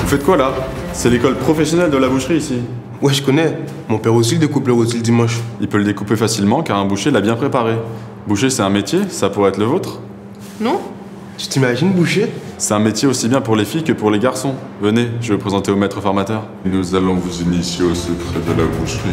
faites quoi là? C'est l'école professionnelle de la boucherie ici. Ouais, je connais. Mon père aussi le découpe le rôti le dimanche. Il peut le découper facilement car un boucher l'a bien préparé. Boucher, c'est un métier, ça pourrait être le vôtre. Non? Tu t'imagines boucher? C'est un métier aussi bien pour les filles que pour les garçons. Venez, je vais vous présenter au maître formateur. Nous allons vous initier au secret de la boucherie.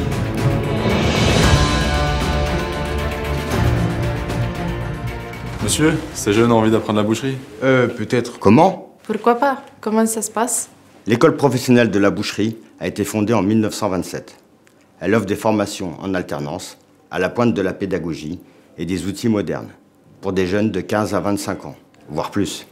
Monsieur, ces jeunes ont envie d'apprendre la boucherie? Peut-être. Comment? Pourquoi pas? Comment ça se passe? L'école professionnelle de la boucherie a été fondée en 1927. Elle offre des formations en alternance, à la pointe de la pédagogie et des outils modernes, pour des jeunes de 15 à 25 ans, voire plus.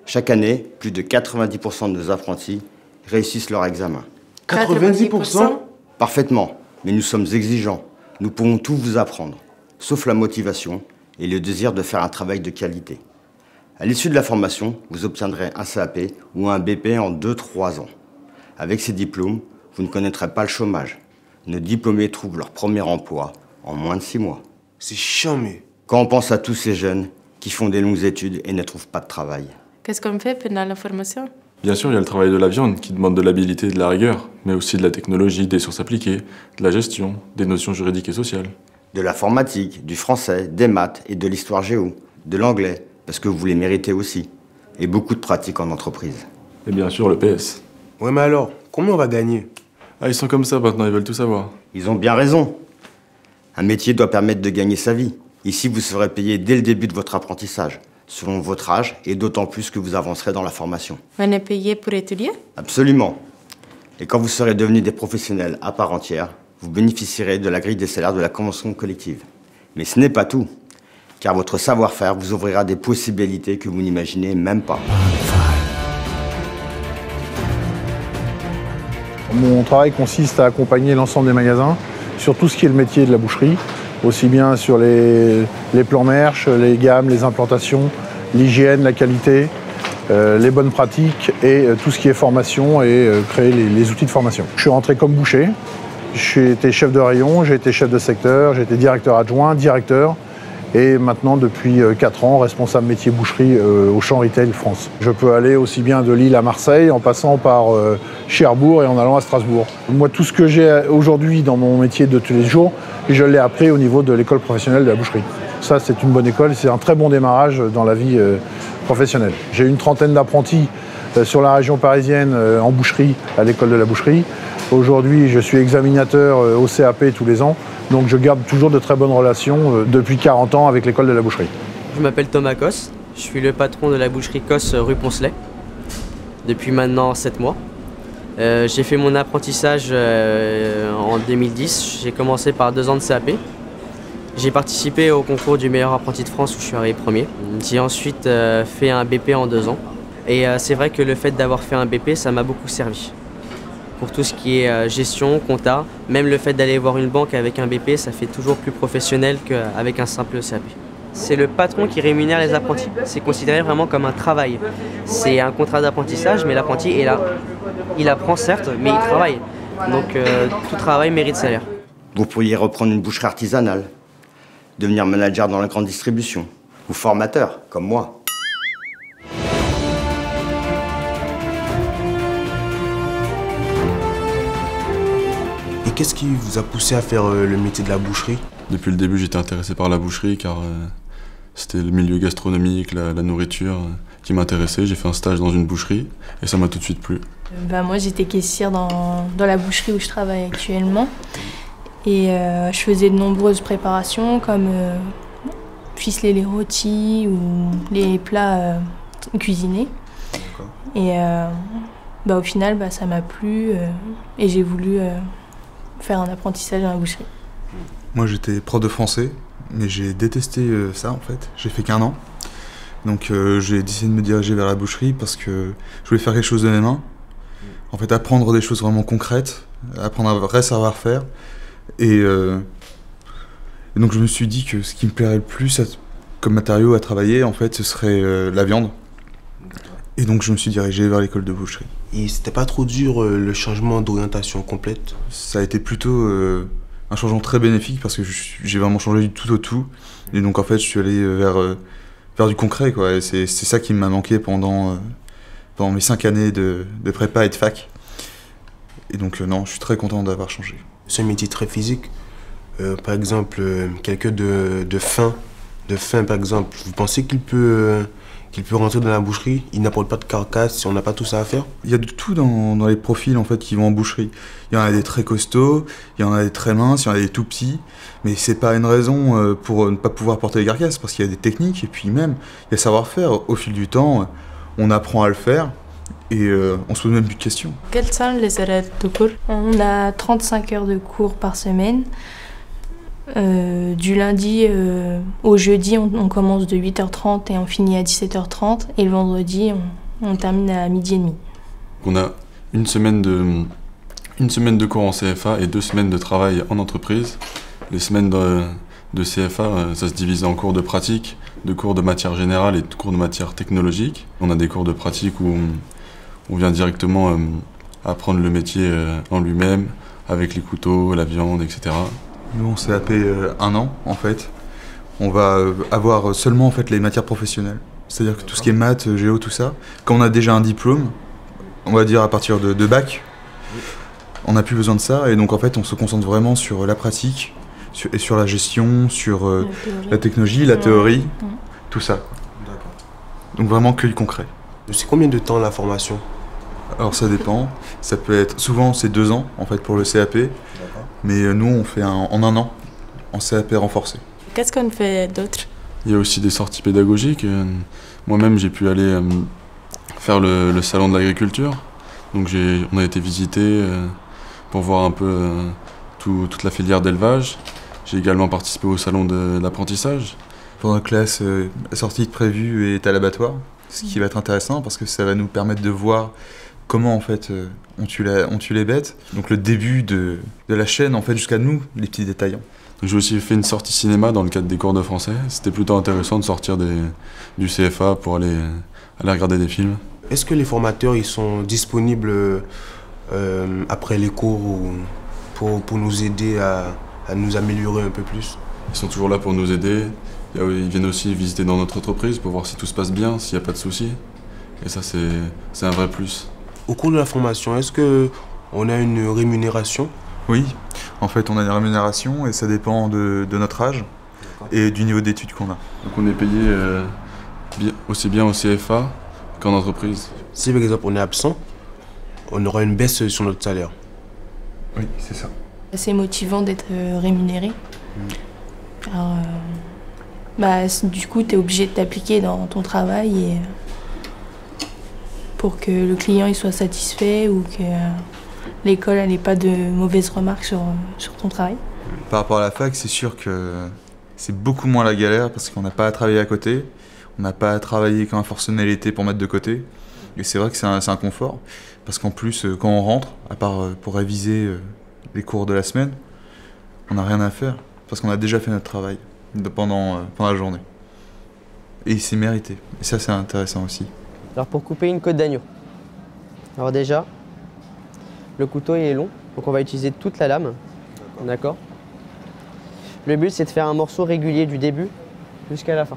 Chaque année, plus de 90% de nos apprentis réussissent leur examen. 90%? Parfaitement, mais nous sommes exigeants. Nous pouvons tout vous apprendre, sauf la motivation et le désir de faire un travail de qualité. À l'issue de la formation, vous obtiendrez un CAP ou un BP en 2-3 ans. Avec ces diplômes, vous ne connaîtrez pas le chômage. Nos diplômés trouvent leur premier emploi en moins de 6 mois. C'est charmé. Quand on pense à tous ces jeunes qui font des longues études et ne trouvent pas de travail. Qu'est-ce qu'on fait pendant la formation? Bien sûr, il y a le travail de la viande qui demande de l'habilité et de la rigueur, mais aussi de la technologie, des sciences appliquées, de la gestion, des notions juridiques et sociales. De l'informatique, du français, des maths et de l'histoire géo. De l'anglais, parce que vous les méritez aussi. Et beaucoup de pratiques en entreprise. Et bien sûr, le PS. Ouais, mais alors, combien on va gagner? Ah, ils sont comme ça maintenant, ils veulent tout savoir. Ils ont bien raison. Un métier doit permettre de gagner sa vie. Ici, vous serez payé dès le début de votre apprentissage, selon votre âge, et d'autant plus que vous avancerez dans la formation. On est payé pour étudier? Absolument. Et quand vous serez devenus des professionnels à part entière, vous bénéficierez de la grille des salaires de la convention collective. Mais ce n'est pas tout, car votre savoir-faire vous ouvrira des possibilités que vous n'imaginez même pas. Mon travail consiste à accompagner l'ensemble des magasins sur tout ce qui est le métier de la boucherie, aussi bien sur les plans merch, les gammes, les implantations, l'hygiène, la qualité, les bonnes pratiques et tout ce qui est formation et créer les outils de formation. Je suis rentré comme boucher, j'ai été chef de rayon, j'ai été chef de secteur, j'ai été directeur adjoint, directeur et maintenant depuis 4 ans responsable métier boucherie au Champ Retail France. Je peux aller aussi bien de Lille à Marseille en passant par Cherbourg et en allant à Strasbourg. Moi tout ce que j'ai aujourd'hui dans mon métier de tous les jours, je l'ai appris au niveau de l'école professionnelle de la boucherie. Ça c'est une bonne école et c'est un très bon démarrage dans la vie professionnelle. J'ai une trentaine d'apprentis sur la région parisienne en boucherie à l'école de la boucherie. Aujourd'hui, je suis examinateur au CAP tous les ans, donc je garde toujours de très bonnes relations depuis 40 ans avec l'école de la boucherie. Je m'appelle Thomas Cos, je suis le patron de la boucherie Cos rue Poncelet depuis maintenant 7 mois. J'ai fait mon apprentissage en 2010, j'ai commencé par 2 ans de CAP. J'ai participé au concours du meilleur apprenti de France où je suis arrivé premier. J'ai ensuite fait un BP en 2 ans. Et c'est vrai que le fait d'avoir fait un BP, ça m'a beaucoup servi. Pour tout ce qui est gestion, compta, même le fait d'aller voir une banque avec un BP, ça fait toujours plus professionnel qu'avec un simple CAP. C'est le patron qui rémunère les apprentis. C'est considéré vraiment comme un travail. C'est un contrat d'apprentissage, mais l'apprenti est là. Il apprend certes, mais il travaille. Donc tout travail mérite salaire. Vous pourriez reprendre une boucherie artisanale, devenir manager dans la grande distribution, ou formateur, comme moi. Et qu'est-ce qui vous a poussé à faire le métier de la boucherie? Depuis le début, j'étais intéressé par la boucherie car c'était le milieu gastronomique, la nourriture qui m'intéressait. J'ai fait un stage dans une boucherie et ça m'a tout de suite plu. Moi, j'étais caissière dans la boucherie où je travaille actuellement. Et je faisais de nombreuses préparations comme ficeler les rôtis ou les plats cuisinés. Et au final, ça m'a plu et j'ai voulu faire un apprentissage dans la boucherie. Moi j'étais prof de français, mais j'ai détesté ça en fait. J'ai fait qu'1 an. Donc j'ai décidé de me diriger vers la boucherie parce que je voulais faire quelque chose de mes mains. En fait, apprendre des choses vraiment concrètes, apprendre un vrai savoir-faire. Et donc je me suis dit que ce qui me plairait le plus comme matériau à travailler, en fait, ce serait la viande. Et donc je me suis dirigé vers l'école de boucherie. Et c'était pas trop dur le changement d'orientation complète? Ça a été plutôt un changement très bénéfique parce que j'ai vraiment changé du tout au tout. Et donc en fait je suis allé vers du concret, quoi. Et c'est ça qui m'a manqué pendant pendant mes 5 années de prépa et de fac. Et donc non, je suis très content d'avoir changé. C'est un métier très physique. Par exemple, quelqu'un de fin, par exemple, vous pensez qu'il peut rentrer dans la boucherie? Il n'apporte pas de carcasse si on n'a pas tout ça à faire? Il y a de tout dans les profils en fait qui vont en boucherie. Il y en a des très costauds, il y en a des très minces, il y en a des tout petits. Mais c'est pas une raison pour ne pas pouvoir porter les carcasses, parce qu'il y a des techniques et puis même il y a savoir-faire. Au fil du temps, on apprend à le faire et on se pose même plus de questions. Quelles sont les horaires de cours? On a 35 heures de cours par semaine. Du lundi au jeudi, on commence de 8h30 et on finit à 17h30. Et le vendredi, on termine à 12h30. On a une semaine de cours en CFA et 2 semaines de travail en entreprise. Les semaines de CFA, ça se divise en cours de pratique, de cours de matière générale et de cours de matière technologique. On a des cours de pratique où on vient directement apprendre le métier en lui-même, avec les couteaux, la viande, etc. Nous, on CAP 1 an, en fait. On va avoir seulement en fait, les matières professionnelles. C'est-à-dire que tout ce qui est maths, géo, tout ça, quand on a déjà un diplôme, on va dire à partir de bac, on n'a plus besoin de ça. Et donc, en fait, on se concentre vraiment sur la pratique, et sur la gestion, sur la technologie, la théorie, tout ça. Donc, vraiment que du concret. C'est combien de temps la formation? Alors, ça dépend. Ça peut être... Souvent, c'est 2 ans, en fait, pour le CAP. Mais nous, on fait en 1 an, en CAP renforcé. Qu'est-ce qu'on fait d'autre? Il y a aussi des sorties pédagogiques. Moi-même, j'ai pu aller faire le salon de l'agriculture. Donc on a été visiter pour voir un peu toute la filière d'élevage. J'ai également participé au salon de l'apprentissage. Pendant la classe, la sortie prévue est à l'abattoir, ce qui va être intéressant parce que ça va nous permettre de voir comment en fait on tue les bêtes. Donc le début de la chaîne en fait jusqu'à nous, les petits détaillants. J'ai aussi fait une sortie cinéma dans le cadre des cours de français. C'était plutôt intéressant de sortir du CFA pour aller regarder des films. Est-ce que les formateurs ils sont disponibles après les cours pour nous aider à nous améliorer un peu plus? Ils sont toujours là pour nous aider. Ils viennent aussi visiter dans notre entreprise pour voir si tout se passe bien, s'il n'y a pas de soucis. Et ça, c'est un vrai plus. Au cours de la formation, est-ce qu'on a une rémunération? Oui, en fait on a une rémunération et ça dépend de notre âge et du niveau d'études qu'on a. Donc on est payé aussi bien au CFA qu'en entreprise. Si par exemple on est absent, on aura une baisse sur notre salaire. Oui, c'est ça. C'est motivant d'être rémunéré. Alors, du coup, tu es obligé de t'appliquer dans ton travail et, pour que le client il soit satisfait ou que l'école n'ait pas de mauvaises remarques sur ton travail. Par rapport à la fac, c'est sûr que c'est beaucoup moins la galère parce qu'on n'a pas à travailler à côté, on n'a pas à travailler quand un forcené l'été pour mettre de côté. Et c'est vrai que c'est un confort parce qu'en plus, quand on rentre, à part pour réviser les cours de la semaine, on n'a rien à faire parce qu'on a déjà fait notre travail pendant la journée. Et c'est mérité. Et ça, c'est intéressant aussi. Alors pour couper une côte d'agneau, alors déjà, le couteau il est long, donc on va utiliser toute la lame, d'accord? Le but c'est de faire un morceau régulier du début jusqu'à la fin.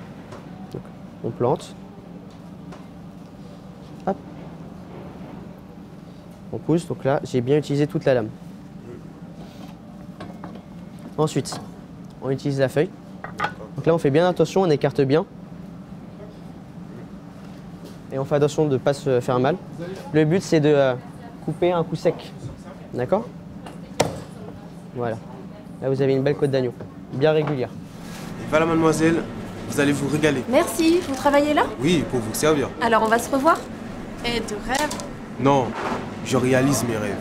Donc, on plante, hop, on pousse, donc là j'ai bien utilisé toute la lame. Ensuite, on utilise la feuille, donc là on fait bien attention, on écarte bien. Et on fait attention de ne pas se faire mal. Le but, c'est de couper un coup sec. D'accord? Voilà. Là, vous avez une belle côte d'agneau, bien régulière. Et voilà, mademoiselle, vous allez vous régaler. Merci, vous travaillez là? Oui, pour vous servir. Alors on va se revoir? Et tu rêves? Non, je réalise mes rêves.